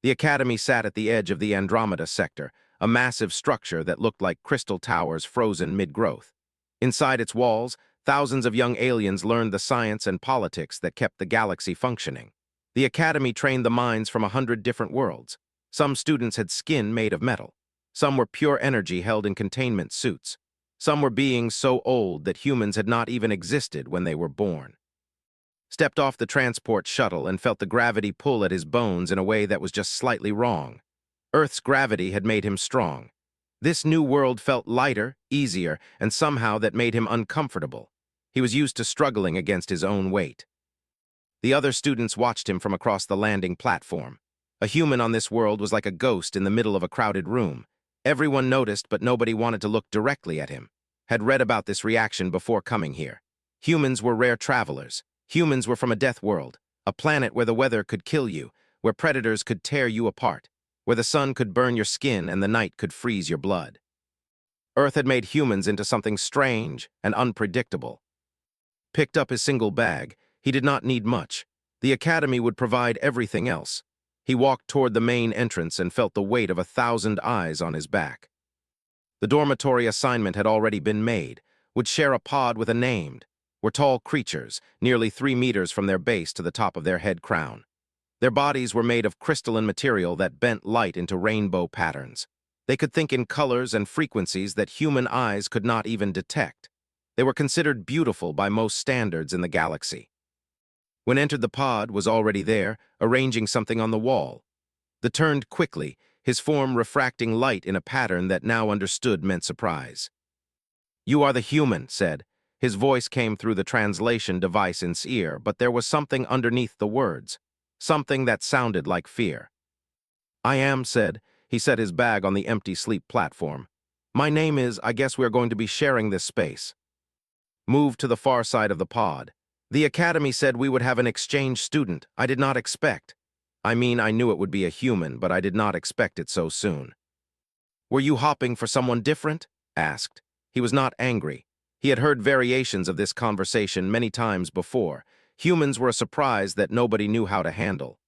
The Academy sat at the edge of the Andromeda sector, a massive structure that looked like crystal towers frozen mid-growth. Inside its walls, thousands of young aliens learned the science and politics that kept the galaxy functioning. The Academy trained the minds from 100 different worlds. Some students had skin made of metal. Some were pure energy held in containment suits. Some were beings so old that humans had not even existed when they were born. Stepped off the transport shuttle and felt the gravity pull at his bones in a way that was just slightly wrong. Earth's gravity had made him strong. This new world felt lighter, easier, and somehow that made him uncomfortable. He was used to struggling against his own weight. The other students watched him from across the landing platform. A human on this world was like a ghost in the middle of a crowded room. Everyone noticed, but nobody wanted to look directly at him. Had read about this reaction before coming here. Humans were rare travelers. Humans were from a death world, a planet where the weather could kill you, where predators could tear you apart, where the sun could burn your skin and the night could freeze your blood. Earth had made humans into something strange and unpredictable. Picked up his single bag. He did not need much. The Academy would provide everything else. He walked toward the main entrance and felt the weight of 1,000 eyes on his back. The dormitory assignment had already been made, would share a pod with a named. Were tall creatures, nearly 3 meters from their base to the top of their head crown. Their bodies were made of crystalline material that bent light into rainbow patterns. They could think in colors and frequencies that human eyes could not even detect. They were considered beautiful by most standards in the galaxy. When entered, the pod was already there, arranging something on the wall. The turned quickly, his form refracting light in a pattern that now understood meant surprise. "You are the human," said. His voice came through the translation device in his ear, but there was something underneath the words, something that sounded like fear. "I am," said. He set his bag on the empty sleep platform. "My name is, I guess we're going to be sharing this space." Moved to the far side of the pod. "The Academy said we would have an exchange student. I did not expect. I mean, I knew it would be a human, but I did not expect it so soon." "Were you hopping for someone different?" asked. He was not angry. He had heard variations of this conversation many times before. Humans were a surprise that nobody knew how to handle.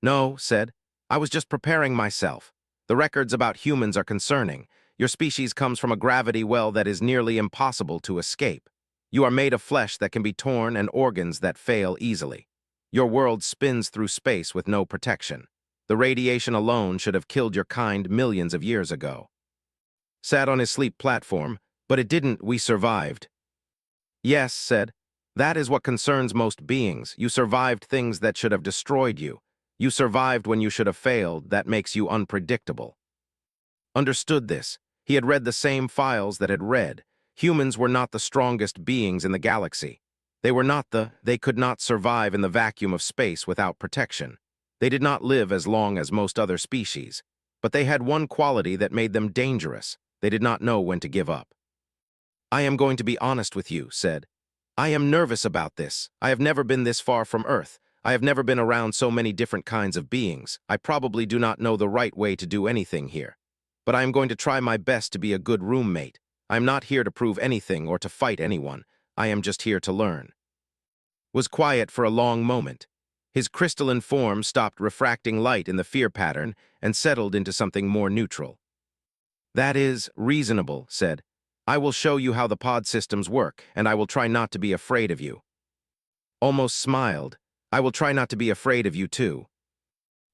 "No," said. "I was just preparing myself. The records about humans are concerning. Your species comes from a gravity well that is nearly impossible to escape. You are made of flesh that can be torn and organs that fail easily. Your world spins through space with no protection. The radiation alone should have killed your kind millions of years ago." Sat on his sleep platform. "But it didn't. We survived." "Yes," said. "That is what concerns most beings. You survived things that should have destroyed you. You survived when you should have failed. That makes you unpredictable." Understood this. He had read the same files that had read. Humans were not the strongest beings in the galaxy. They could not survive in the vacuum of space without protection. They did not live as long as most other species. But they had one quality that made them dangerous. They did not know when to give up. "I am going to be honest with you," said. "I am nervous about this. I have never been this far from Earth. I have never been around so many different kinds of beings. I probably do not know the right way to do anything here. But I am going to try my best to be a good roommate. I am not here to prove anything or to fight anyone. I am just here to learn." Was quiet for a long moment. His crystalline form stopped refracting light in the fear pattern and settled into something more neutral. "That is reasonable," said. "I will show you how the pod systems work, and I will try not to be afraid of you." Almost smiled. "I will try not to be afraid of you too."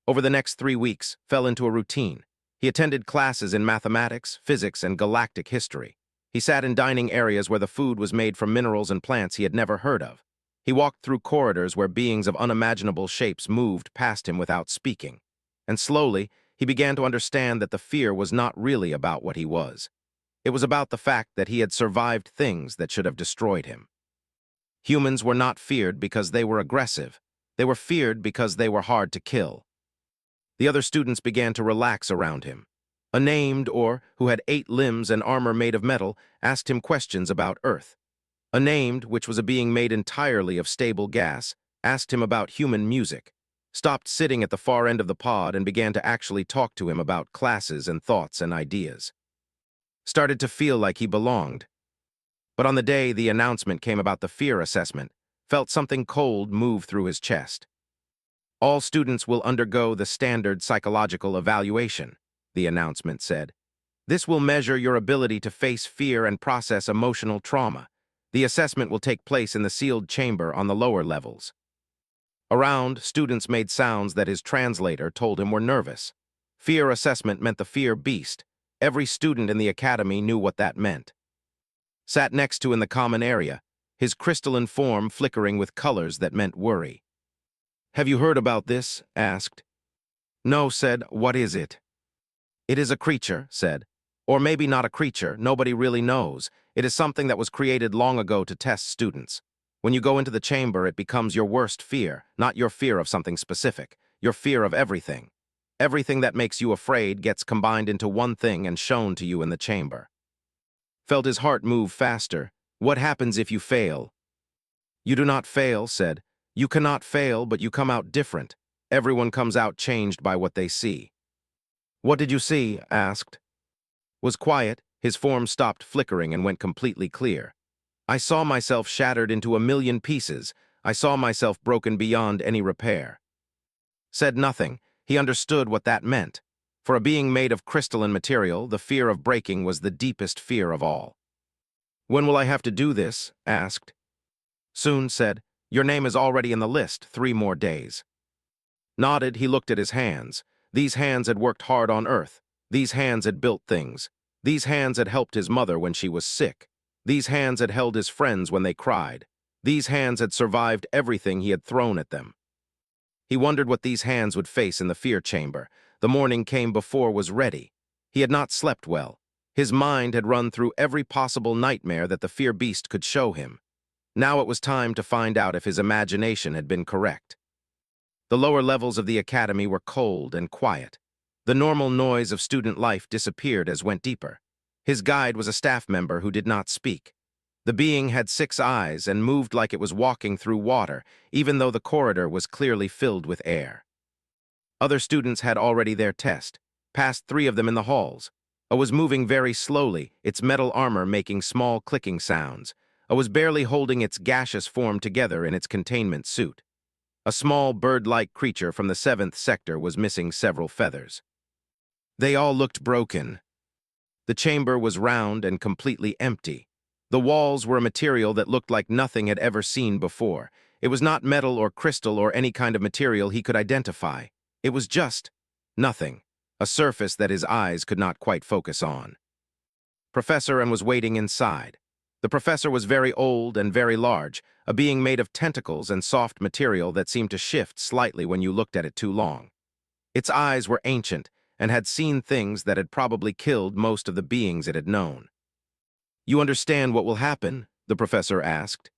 Over the next 3 weeks, fell into a routine. He attended classes in mathematics, physics, and galactic history. He sat in dining areas where the food was made from minerals and plants he had never heard of. He walked through corridors where beings of unimaginable shapes moved past him without speaking. And slowly, he began to understand that the fear was not really about what he was. It was about the fact that he had survived things that should have destroyed him. Humans were not feared because they were aggressive. They were feared because they were hard to kill. The other students began to relax around him. A named, or who had 8 limbs and armor made of metal, asked him questions about Earth. A named, which was a being made entirely of stable gas, asked him about human music, stopped sitting at the far end of the pod and began to actually talk to him about classes and thoughts and ideas. Started to feel like he belonged. But on the day the announcement came about the fear assessment, felt something cold move through his chest. All students will undergo the standard psychological evaluation, the announcement said. This will measure your ability to face fear and process emotional trauma. The assessment will take place in the sealed chamber on the lower levels. Around, students made sounds that his translator told him were nervous. Fear assessment meant the fear beast. Every student in the academy knew what that meant. Sat next to in the common area, his crystalline form flickering with colors that meant worry. "Have you heard about this?" asked. "No," said. "What is it?" "It is a creature," said. "Or maybe not a creature, nobody really knows. It is something that was created long ago to test students. When you go into the chamber, it becomes your worst fear, not your fear of something specific, your fear of everything. Everything that makes you afraid gets combined into one thing and shown to you in the chamber." Felt his heart move faster. "What happens if you fail?" "You do not fail," said. "You cannot fail, but you come out different. Everyone comes out changed by what they see." "What did you see?" asked. Was quiet, his form stopped flickering and went completely clear. "I saw myself shattered into a million pieces. I saw myself broken beyond any repair." Said nothing. He understood what that meant. For a being made of crystalline material, the fear of breaking was the deepest fear of all. "When will I have to do this?" asked. "Soon," said. "Your name is already in the list, 3 more days." Nodded, he looked at his hands. These hands had worked hard on Earth. These hands had built things. These hands had helped his mother when she was sick. These hands had held his friends when they cried. These hands had survived everything he had thrown at them. He wondered what these hands would face in the fear chamber. The morning came before was ready. He had not slept well. His mind had run through every possible nightmare that the fear beast could show him. Now it was time to find out if his imagination had been correct. The lower levels of the academy were cold and quiet. The normal noise of student life disappeared as went deeper. His guide was a staff member who did not speak. The being had 6 eyes and moved like it was walking through water, even though the corridor was clearly filled with air. Other students had already their test, past 3 of them in the halls. A was moving very slowly, its metal armor making small clicking sounds. A was barely holding its gaseous form together in its containment suit. A small bird-like creature from the 7th sector was missing several feathers. They all looked broken. The chamber was round and completely empty. The walls were a material that looked like nothing had ever seen before. It was not metal or crystal or any kind of material he could identify. It was just nothing, a surface that his eyes could not quite focus on. Professor and was waiting inside. The professor was very old and very large, a being made of tentacles and soft material that seemed to shift slightly when you looked at it too long. Its eyes were ancient and had seen things that had probably killed most of the beings it had known. "You understand what will happen?" the professor asked.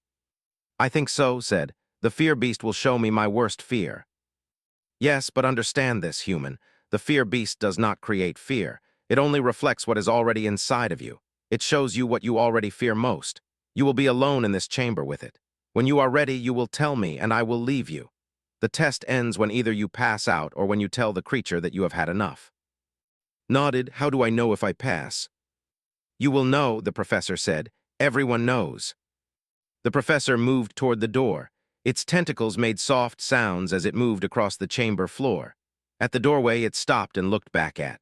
"I think so," said. "The fear beast will show me my worst fear." "Yes, but understand this, human. The fear beast does not create fear. It only reflects what is already inside of you. It shows you what you already fear most. You will be alone in this chamber with it. When you are ready, you will tell me, and I will leave you. The test ends when either you pass out or when you tell the creature that you have had enough." Nodded. "How do I know if I pass?" "You will know," the professor said. "Everyone knows." The professor moved toward the door. Its tentacles made soft sounds as it moved across the chamber floor. At the doorway, it stopped and looked back at.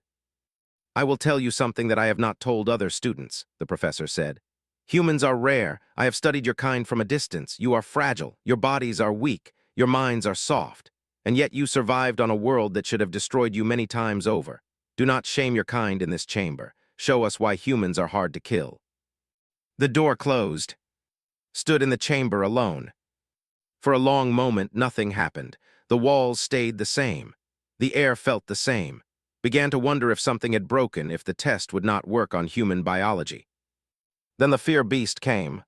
"I will tell you something that I have not told other students," the professor said. "Humans are rare. I have studied your kind from a distance. You are fragile. Your bodies are weak. Your minds are soft. And yet you survived on a world that should have destroyed you many times over. Do not shame your kind in this chamber. Show us why humans are hard to kill." The door closed. Stood in the chamber alone. For a long moment, nothing happened. The walls stayed the same. The air felt the same. Began to wonder if something had broken, if the test would not work on human biology. Then the fear beast came.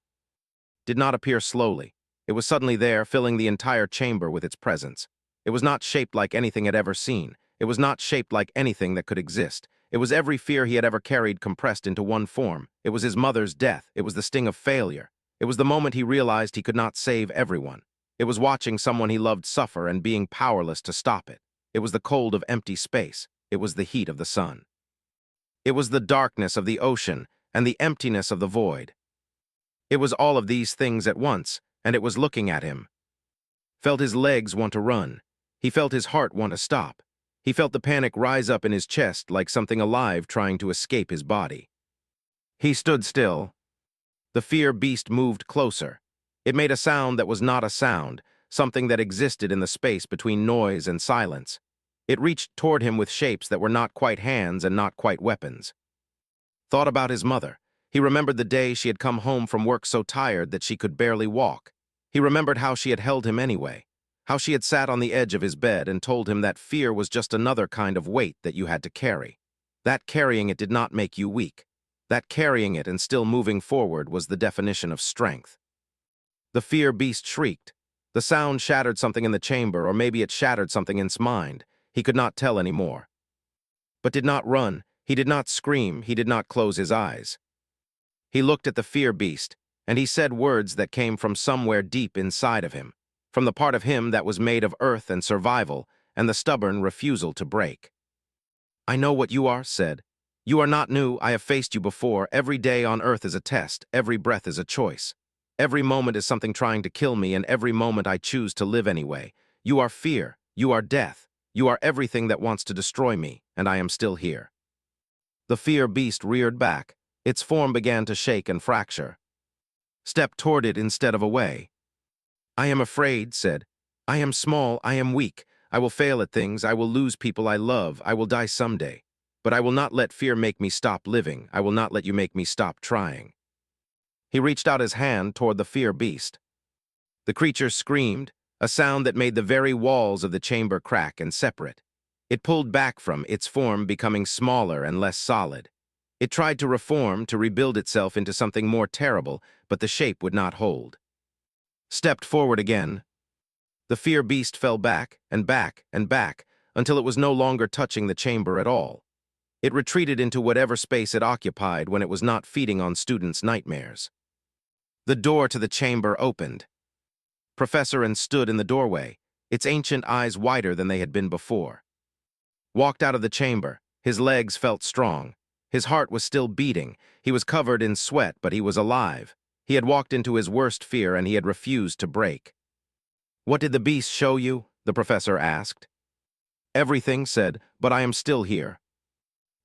Did not appear slowly. It was suddenly there, filling the entire chamber with its presence. It was not shaped like anything had ever seen. It was not shaped like anything that could exist. It was every fear he had ever carried compressed into one form. It was his mother's death. It was the sting of failure. It was the moment he realized he could not save everyone. It was watching someone he loved suffer and being powerless to stop it. It was the cold of empty space. It was the heat of the sun. It was the darkness of the ocean and the emptiness of the void. It was all of these things at once, and it was looking at him. Felt his legs want to run. He felt his heart want to stop. He felt the panic rise up in his chest like something alive trying to escape his body. He stood still. The fear beast moved closer. It made a sound that was not a sound, something that existed in the space between noise and silence. It reached toward him with shapes that were not quite hands and not quite weapons. Thought about his mother. He remembered the day she had come home from work so tired that she could barely walk. He remembered how she had held him anyway, how she had sat on the edge of his bed and told him that fear was just another kind of weight that you had to carry. That carrying it did not make you weak. That carrying it and still moving forward was the definition of strength. The fear beast shrieked. The sound shattered something in the chamber, or maybe it shattered something in his mind. He could not tell anymore. But did not run. He did not scream. He did not close his eyes. He looked at the fear beast, and he said words that came from somewhere deep inside of him, from the part of him that was made of earth and survival, and the stubborn refusal to break. I know what you are, said. You are not new. I have faced you before. Every day on earth is a test. Every breath is a choice. Every moment is something trying to kill me, and every moment I choose to live anyway. You are fear. You are death. You are everything that wants to destroy me, and I am still here. The fear beast reared back. Its form began to shake and fracture. Step toward it instead of away. I am afraid, said. I am small. I am weak. I will fail at things. I will lose people I love. I will die someday. But I will not let fear make me stop living. I will not let you make me stop trying. He reached out his hand toward the fear beast. The creature screamed, a sound that made the very walls of the chamber crack and separate. It pulled back from its form, becoming smaller and less solid. It tried to reform, to rebuild itself into something more terrible, but the shape would not hold. Stepped forward again. The fear beast fell back and back and back until it was no longer touching the chamber at all. It retreated into whatever space it occupied when it was not feeding on students' nightmares. The door to the chamber opened. Professor N stood in the doorway, its ancient eyes wider than they had been before. Walked out of the chamber. His legs felt strong. His heart was still beating. He was covered in sweat, but he was alive. He had walked into his worst fear, and he had refused to break. What did the beast show you? The professor asked. Everything, said, but I am still here.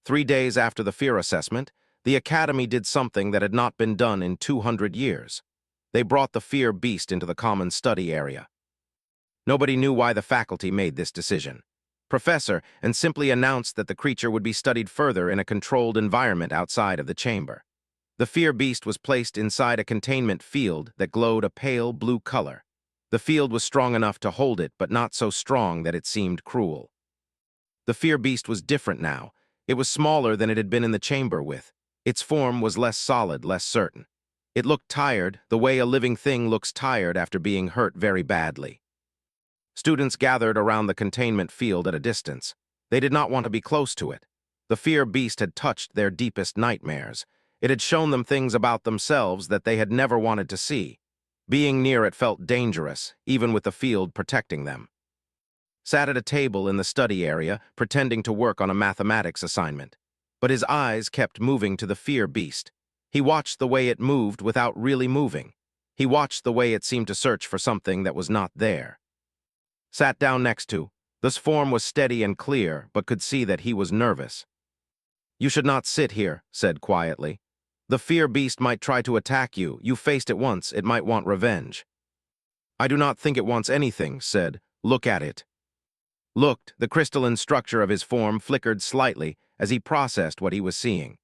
3 days after the fear assessment, the academy did something that had not been done in 200 years. They brought the fear beast into the common study area. Nobody knew why the faculty made this decision. Professor and simply announced that the creature would be studied further in a controlled environment outside of the chamber. The fear beast was placed inside a containment field that glowed a pale blue color. The field was strong enough to hold it, but not so strong that it seemed cruel. The fear beast was different now. It was smaller than it had been in the chamber with. Its form was less solid, less certain. It looked tired, the way a living thing looks tired after being hurt very badly. Students gathered around the containment field at a distance. They did not want to be close to it. The fear beast had touched their deepest nightmares. It had shown them things about themselves that they had never wanted to see. Being near it felt dangerous, even with the field protecting them. Sat at a table in the study area, pretending to work on a mathematics assignment. But his eyes kept moving to the fear beast. He watched the way it moved without really moving. He watched the way it seemed to search for something that was not there. Sat down next to. This form was steady and clear, but could see that he was nervous. You should not sit here, said quietly. The fear beast might try to attack you. You faced it once. It might want revenge. I do not think it wants anything, said. Look at it. Looked, the crystalline structure of his form flickered slightly as he processed what he was seeing.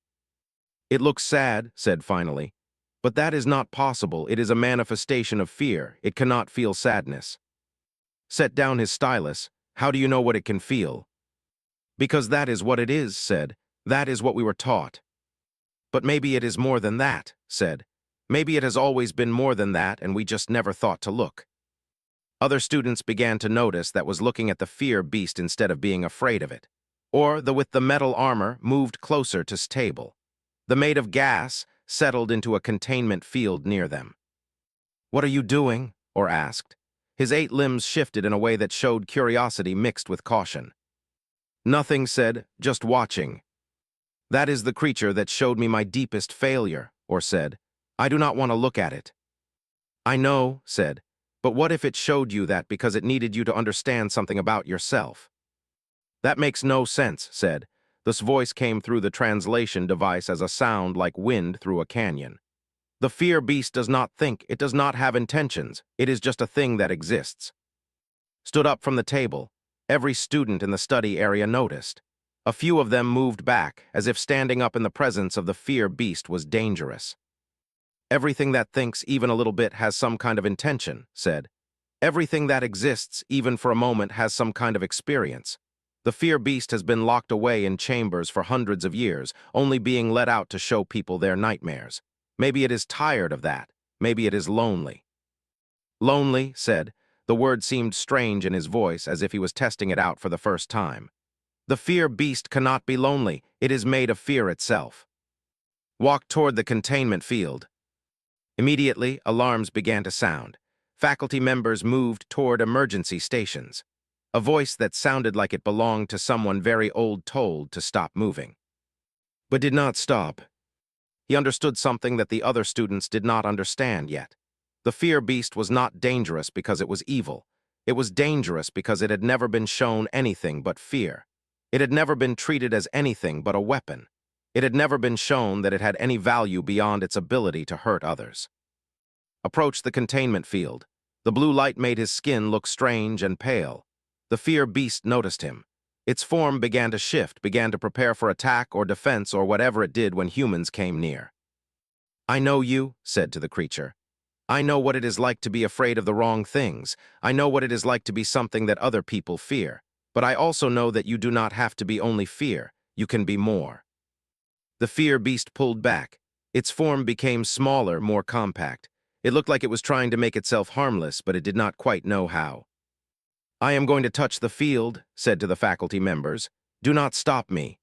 It looks sad, said finally. But that is not possible. It is a manifestation of fear. It cannot feel sadness. Set down his stylus. How do you know what it can feel? Because that is what it is, said. That is what we were taught. But maybe it is more than that, said. Maybe it has always been more than that, and we just never thought to look. Other students began to notice that was looking at the fear beast instead of being afraid of it. Or the with the metal armor moved closer to his table. The made of gas settled into a containment field near them. What are you doing? Or asked. His 8 limbs shifted in a way that showed curiosity mixed with caution. Nothing, said, just watching. That is the creature that showed me my deepest failure, or said. I do not want to look at it. I know, said. But what if it showed you that because it needed you to understand something about yourself? That makes no sense, said. This voice came through the translation device as a sound like wind through a canyon. The fear beast does not think, it does not have intentions, it is just a thing that exists. Stood up from the table. Every student in the study area noticed. A few of them moved back, as if standing up in the presence of the fear beast was dangerous. Everything that thinks even a little bit has some kind of intention, said. Everything that exists, even for a moment, has some kind of experience. The fear beast has been locked away in chambers for hundreds of years, only being let out to show people their nightmares. Maybe it is tired of that. Maybe it is lonely. Lonely, said. The word seemed strange in his voice, as if he was testing it out for the first time. The fear beast cannot be lonely. It is made of fear itself. Walk toward the containment field. Immediately, alarms began to sound. Faculty members moved toward emergency stations. A voice that sounded like it belonged to someone very old told to stop moving. But did not stop. He understood something that the other students did not understand yet. The fear beast was not dangerous because it was evil. It was dangerous because it had never been shown anything but fear. It had never been treated as anything but a weapon. It had never been shown that it had any value beyond its ability to hurt others. Approached the containment field. The blue light made his skin look strange and pale. The fear beast noticed him. Its form began to shift, began to prepare for attack or defense or whatever it did when humans came near. I know you, said to the creature. I know what it is like to be afraid of the wrong things. I know what it is like to be something that other people fear. But I also know that you do not have to be only fear. You can be more. The fear beast pulled back. Its form became smaller, more compact. It looked like it was trying to make itself harmless, but it did not quite know how. I am going to touch the field, said to the faculty members. Do not stop me.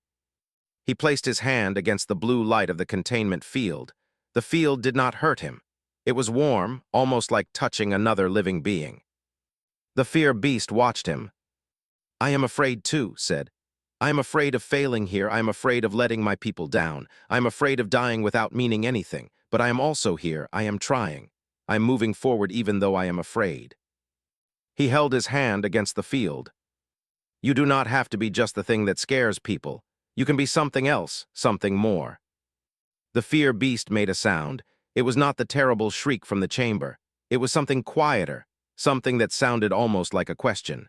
He placed his hand against the blue light of the containment field. The field did not hurt him. It was warm, almost like touching another living being. The fear beast watched him. I am afraid too, said. I am afraid of failing here. I am afraid of letting my people down. I am afraid of dying without meaning anything. But I am also here. I am trying. I am moving forward even though I am afraid. He held his hand against the field. You do not have to be just the thing that scares people. You can be something else, something more. The fear beast made a sound. It was not the terrible shriek from the chamber. It was something quieter, something that sounded almost like a question.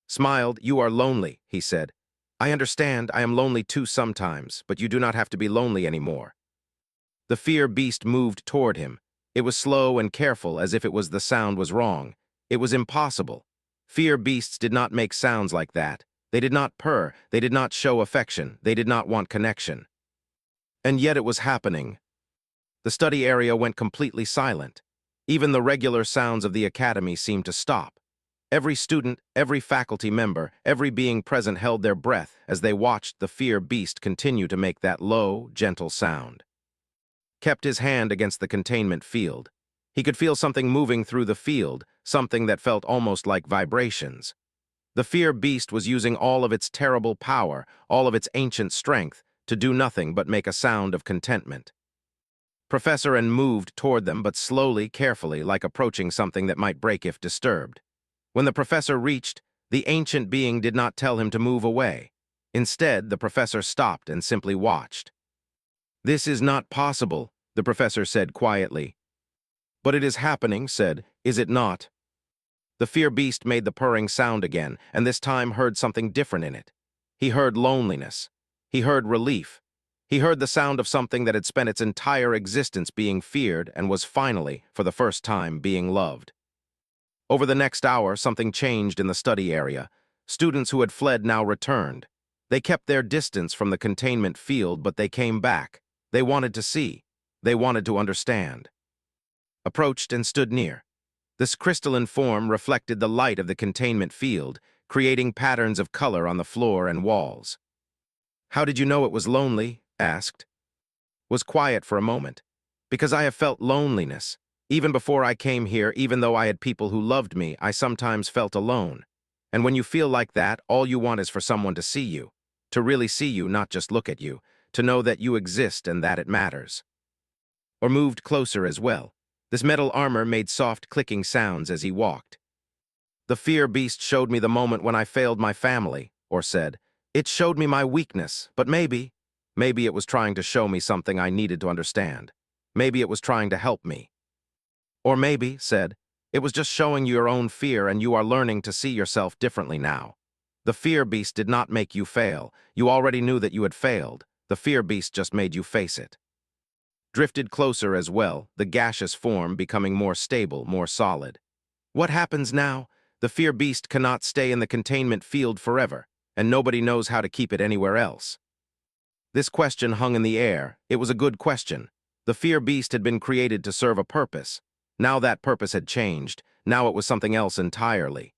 Smiled, you are lonely, he said. I understand, I am lonely too sometimes, but you do not have to be lonely anymore. The fear beast moved toward him. It was slow and careful, as if it was the sound was wrong. It was impossible. Fear beasts did not make sounds like that. They did not purr, they did not show affection, they did not want connection. And yet it was happening. The study area went completely silent. Even the regular sounds of the academy seemed to stop. Every student, every faculty member, every being present held their breath as they watched the fear beast continue to make that low, gentle sound. Kept his hand against the containment field. He could feel something moving through the field, something that felt almost like vibrations. The fear beast was using all of its terrible power, all of its ancient strength, to do nothing but make a sound of contentment. Professor N moved toward them, but slowly, carefully, like approaching something that might break if disturbed. When the professor reached, the ancient being did not tell him to move away. Instead, the professor stopped and simply watched. This is not possible, the professor said quietly. But it is happening, said, is it not? The fear beast made the purring sound again, and this time heard something different in it. He heard loneliness. He heard relief. He heard the sound of something that had spent its entire existence being feared and was finally, for the first time, being loved. Over the next hour, something changed in the study area. Students who had fled now returned. They kept their distance from the containment field, but they came back. They wanted to see. They wanted to understand. Approached and stood near. This crystalline form reflected the light of the containment field, creating patterns of color on the floor and walls. How did you know it was lonely? Asked. Was quiet for a moment. Because I have felt loneliness. Even before I came here, even though I had people who loved me, I sometimes felt alone. And when you feel like that, all you want is for someone to see you. To really see you, not just look at you. To know that you exist and that it matters. Or moved closer as well. This metal armor made soft clicking sounds as he walked. The fear beast showed me the moment when I failed my family, or said. It showed me my weakness, but maybe it was trying to show me something I needed to understand. Maybe it was trying to help me. Or maybe, said, it was just showing you your own fear and you are learning to see yourself differently now. The fear beast did not make you fail. You already knew that you had failed. The fear beast just made you face it. Drifted closer as well, the gaseous form becoming more stable, more solid. What happens now? The fear beast cannot stay in the containment field forever, and nobody knows how to keep it anywhere else. This question hung in the air. It was a good question. The fear beast had been created to serve a purpose. Now that purpose had changed. Now it was something else entirely.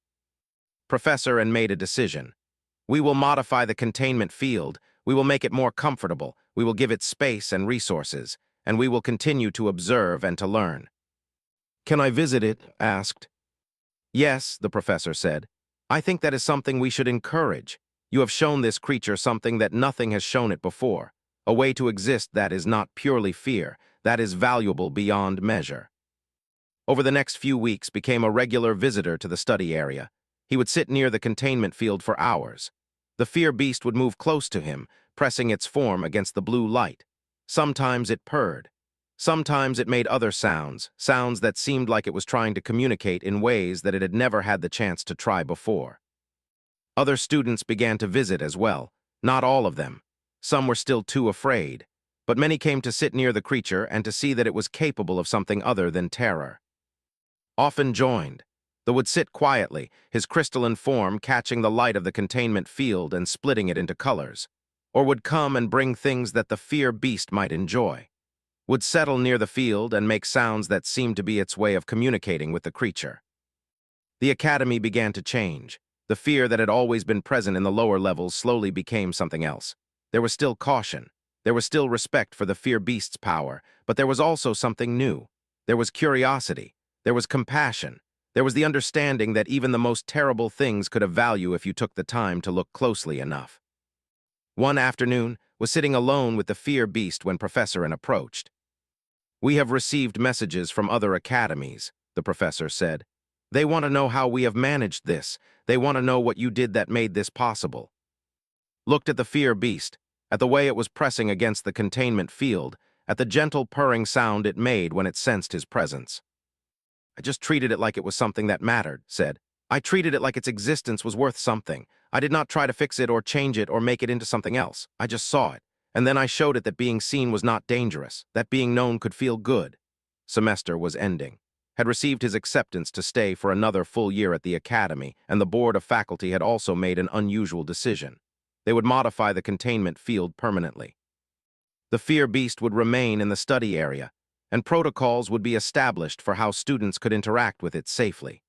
Professor and made a decision. We will modify the containment field. We will make it more comfortable. We will give it space and resources. And we will continue to observe and to learn. Can I visit it? Asked. Yes, the professor said. I think that is something we should encourage. You have shown this creature something that nothing has shown it before. A way to exist that is not purely fear, that is valuable beyond measure. Over the next few weeks became a regular visitor to the study area. He would sit near the containment field for hours. The fear beast would move close to him, pressing its form against the blue light. Sometimes it purred. Sometimes it made other sounds, sounds that seemed like it was trying to communicate in ways that it had never had the chance to try before. Other students began to visit as well, not all of them. Some were still too afraid, but many came to sit near the creature and to see that it was capable of something other than terror. Often joined, though would sit quietly, his crystalline form catching the light of the containment field and splitting it into colors, or would come and bring things that the fear beast might enjoy. Would settle near the field and make sounds that seemed to be its way of communicating with the creature. The academy began to change. The fear that had always been present in the lower levels slowly became something else. There was still caution. There was still respect for the fear beast's power, but there was also something new. There was curiosity. There was compassion. There was the understanding that even the most terrible things could have value if you took the time to look closely enough. One afternoon, was sitting alone with the fear beast when Professor N approached. We have received messages from other academies, the professor said. They want to know how we have managed this. They want to know what you did that made this possible. Looked at the fear beast, at the way it was pressing against the containment field, at the gentle purring sound it made when it sensed his presence. I just treated it like it was something that mattered, said. I treated it like its existence was worth something. I did not try to fix it or change it or make it into something else. I just saw it. And then I showed it that being seen was not dangerous, that being known could feel good. Semester was ending. Had received his acceptance to stay for another full year at the academy, and the board of faculty had also made an unusual decision. They would modify the containment field permanently. The fear beast would remain in the study area, and protocols would be established for how students could interact with it safely.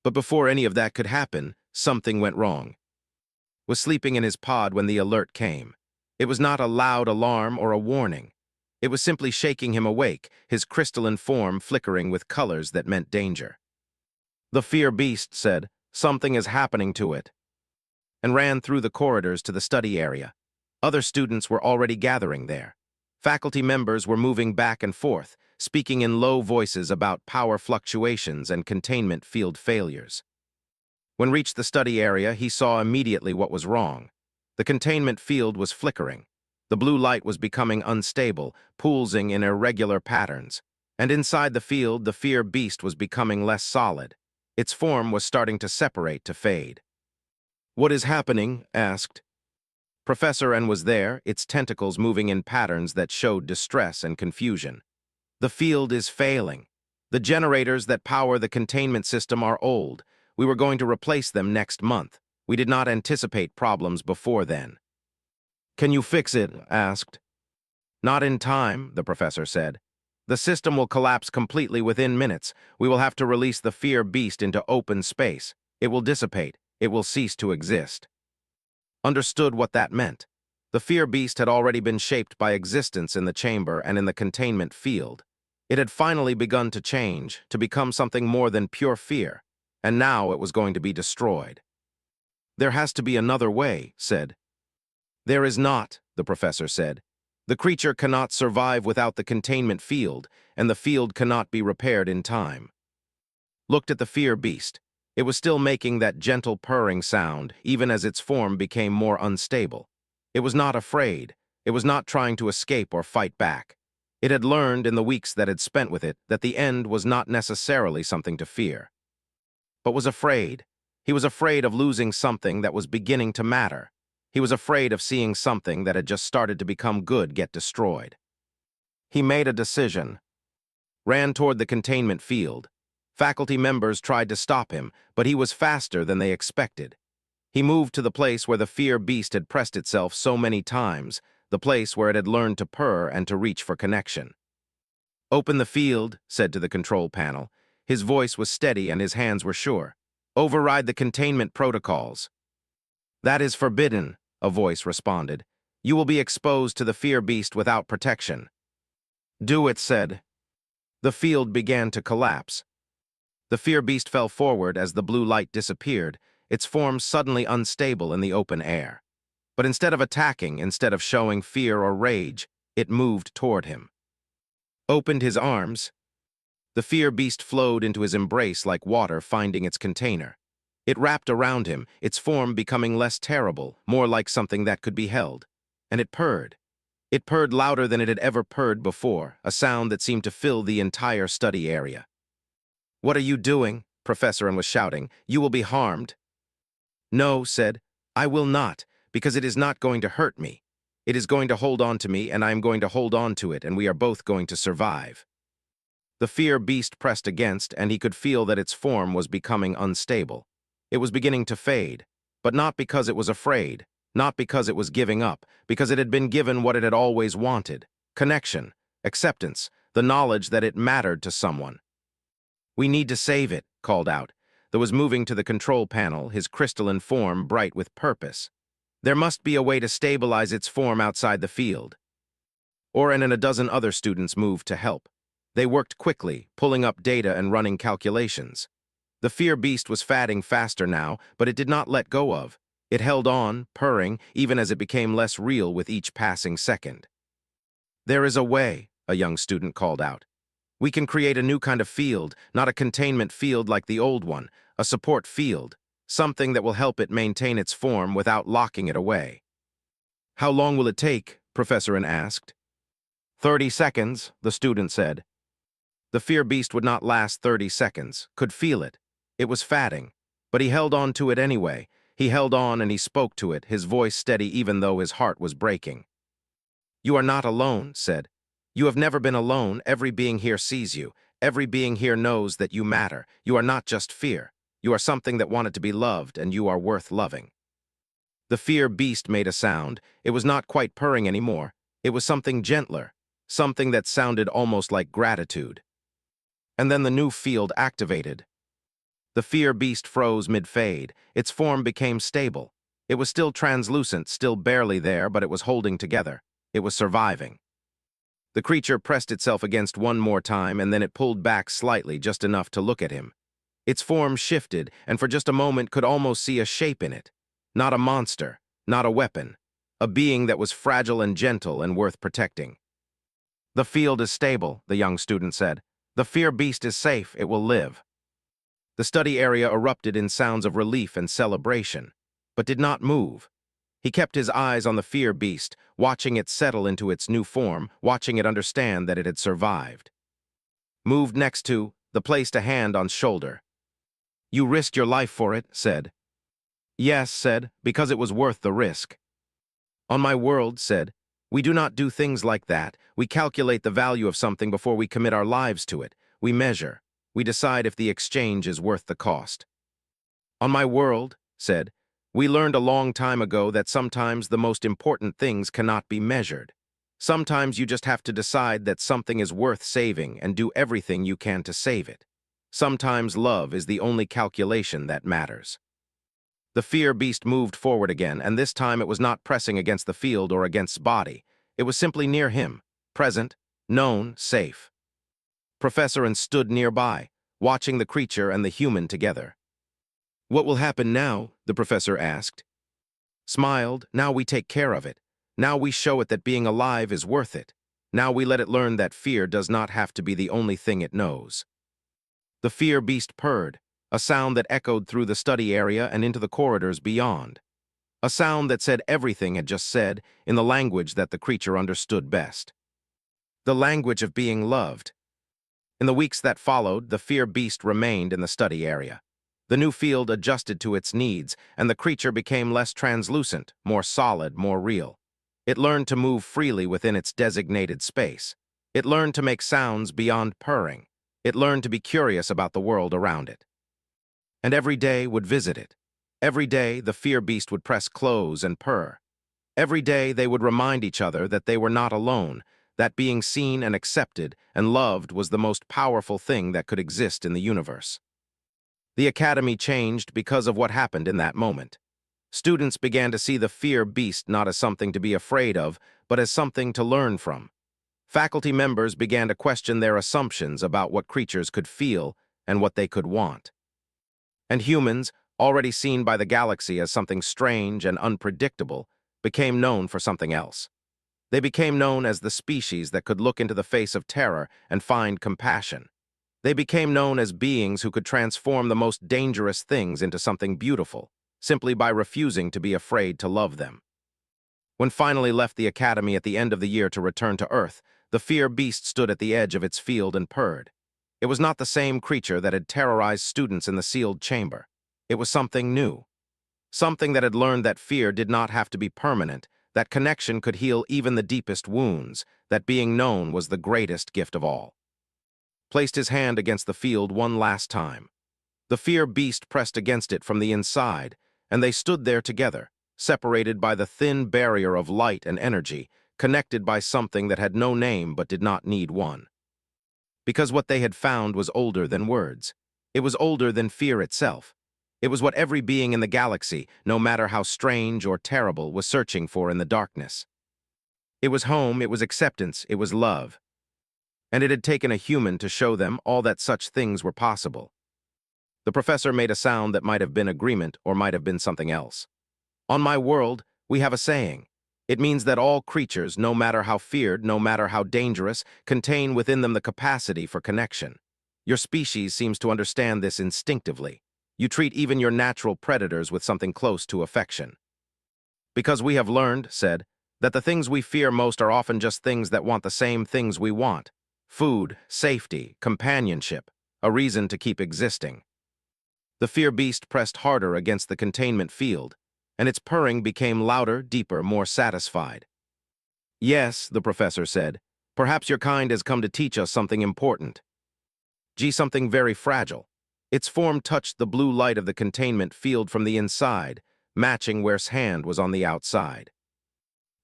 But before any of that could happen, something went wrong. Was sleeping in his pod when the alert came. It was not a loud alarm or a warning. It was simply shaking him awake, his crystalline form flickering with colors that meant danger. The fear beast said, something is happening to it, and ran through the corridors to the study area. Other students were already gathering there. Faculty members were moving back and forth, speaking in low voices about power fluctuations and containment field failures. When reached the study area, he saw immediately what was wrong. The containment field was flickering. The blue light was becoming unstable, pulsing in irregular patterns. And inside the field, the fear beast was becoming less solid. Its form was starting to separate, to fade. What is happening? Asked. Professor N was there, its tentacles moving in patterns that showed distress and confusion. The field is failing. The generators that power the containment system are old. We were going to replace them next month. We did not anticipate problems before then. Can you fix it? Asked. Not in time, the professor said. The system will collapse completely within minutes. We will have to release the fear beast into open space. It will dissipate. It will cease to exist. Understood what that meant. The fear beast had already been shaped by existence in the chamber and in the containment field. It had finally begun to change, to become something more than pure fear, and now it was going to be destroyed. There has to be another way, said. There is not, the professor said. The creature cannot survive without the containment field, and the field cannot be repaired in time. Looked at the fear beast. It was still making that gentle purring sound, even as its form became more unstable. It was not afraid. It was not trying to escape or fight back. It had learned in the weeks that had spent with it that the end was not necessarily something to fear. But was afraid. He was afraid of losing something that was beginning to matter. He was afraid of seeing something that had just started to become good get destroyed. He made a decision. Ran toward the containment field. Faculty members tried to stop him, but he was faster than they expected. He moved to the place where the fear beast had pressed itself so many times, the place where it had learned to purr and to reach for connection. "Open the field," said to the control panel. His voice was steady and his hands were sure. "Override the containment protocols." "That is forbidden," a voice responded. "You will be exposed to the fear beast without protection." "Do it," said. The field began to collapse. The fear beast fell forward as the blue light disappeared, its form suddenly unstable in the open air. But instead of attacking, instead of showing fear or rage, it moved toward him. Opened his arms. The fear beast flowed into his embrace like water finding its container. It wrapped around him, its form becoming less terrible, more like something that could be held. And it purred. It purred louder than it had ever purred before, a sound that seemed to fill the entire study area. "What are you doing?" Professor N was shouting. "You will be harmed." "No," said. "I will not, because it is not going to hurt me. It is going to hold on to me, and I am going to hold on to it, and we are both going to survive." The fear beast pressed against, and he could feel that its form was becoming unstable. It was beginning to fade, but not because it was afraid, not because it was giving up, because it had been given what it had always wanted: connection, acceptance, the knowledge that it mattered to someone. "We need to save it," called out. That was moving to the control panel, his crystalline form bright with purpose. There must be a way to stabilize its form outside the field. Oren and a dozen other students moved to help. They worked quickly, pulling up data and running calculations. The fear beast was fatting faster now, but it did not let go of. It held on, purring, even as it became less real with each passing second. "There is a way," a young student called out. "We can create a new kind of field, not a containment field like the old one, a support field, something that will help it maintain its form without locking it away." "How long will it take?" Professor N asked. 30 seconds, the student said. The fear beast would not last 30 seconds, could feel it. It was fatting, but he held on to it anyway. He held on and he spoke to it, his voice steady even though his heart was breaking. "You are not alone," said. "You have never been alone. Every being here sees you. Every being here knows that you matter. You are not just fear. You are something that wanted to be loved, and you are worth loving." The fear beast made a sound. It was not quite purring anymore. It was something gentler, something that sounded almost like gratitude. And then the new field activated. The fear beast froze mid-fade. Its form became stable. It was still translucent, still barely there, but it was holding together. It was surviving. The creature pressed itself against one more time, and then it pulled back slightly, just enough to look at him. Its form shifted, and for just a moment could almost see a shape in it. Not a monster, not a weapon. A being that was fragile and gentle and worth protecting. "The field is stable," the young student said. "The fear beast is safe. It will live." The study area erupted in sounds of relief and celebration, but did not move. He kept his eyes on the fear beast, watching it settle into its new form, watching it understand that it had survived. Moved next to, the placed a hand on shoulder. "You risked your life for it," said. "Yes," said, "because it was worth the risk." "On my world," said, "we do not do things like that. We calculate the value of something before we commit our lives to it. We measure. We decide if the exchange is worth the cost." "On my world," said, "we learned a long time ago that sometimes the most important things cannot be measured. Sometimes you just have to decide that something is worth saving and do everything you can to save it. Sometimes love is the only calculation that matters." The fear beast moved forward again, and this time it was not pressing against the field or against body. It was simply near him, present, known, safe. Professor N stood nearby, watching the creature and the human together. "What will happen now?" the professor asked. Smiled. "Now we take care of it. Now we show it that being alive is worth it. Now we let it learn that fear does not have to be the only thing it knows. The fear beast purred, a sound that echoed through the study area and into the corridors beyond. A sound that said everything it just said in the language that the creature understood best. The language of being loved. In the weeks that followed, the fear beast remained in the study area. The new field adjusted to its needs, and the creature became less translucent, more solid, more real. It learned to move freely within its designated space. It learned to make sounds beyond purring. It learned to be curious about the world around it. And every day would visit it. Every day, the fear beast would press close and purr. Every day, they would remind each other that they were not alone, that being seen and accepted and loved was the most powerful thing that could exist in the universe. The academy changed because of what happened in that moment. Students began to see the fear beast not as something to be afraid of, but as something to learn from. Faculty members began to question their assumptions about what creatures could feel and what they could want. And humans, already seen by the galaxy as something strange and unpredictable, became known for something else. They became known as the species that could look into the face of terror and find compassion. They became known as beings who could transform the most dangerous things into something beautiful, simply by refusing to be afraid to love them. When finally left the academy at the end of the year to return to Earth, the fear beast stood at the edge of its field and purred. It was not the same creature that had terrorized students in the sealed chamber. It was something new. Something that had learned that fear did not have to be permanent, that connection could heal even the deepest wounds, that being known was the greatest gift of all. Placed his hand against the field one last time. The fear beast pressed against it from the inside, and they stood there together, separated by the thin barrier of light and energy, connected by something that had no name but did not need one. Because what they had found was older than words. It was older than fear itself. It was what every being in the galaxy, no matter how strange or terrible, was searching for in the darkness. It was home, it was acceptance, it was love. And it had taken a human to show them all that such things were possible. The professor made a sound that might have been agreement or might have been something else. On my world, we have a saying. It means that all creatures, no matter how feared, no matter how dangerous, contain within them the capacity for connection. Your species seems to understand this instinctively. You treat even your natural predators with something close to affection. Because we have learned, said, that the things we fear most are often just things that want the same things we want. Food, safety, companionship, a reason to keep existing. The fear beast pressed harder against the containment field, and its purring became louder, deeper, more satisfied. Yes, the professor said, perhaps your kind has come to teach us something important. Something very fragile. Its form touched the blue light of the containment field from the inside, matching where's hand was on the outside.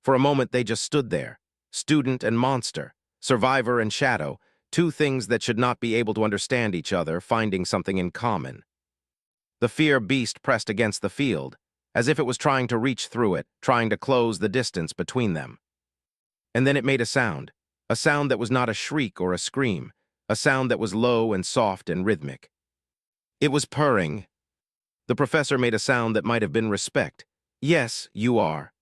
For a moment they just stood there, student and monster, survivor and shadow, two things that should not be able to understand each other, finding something in common. The fear beast pressed against the field, as if it was trying to reach through it, trying to close the distance between them. And then it made a sound that was not a shriek or a scream, a sound that was low and soft and rhythmic. It was purring. The professor made a sound that might have been respect. Yes, you are.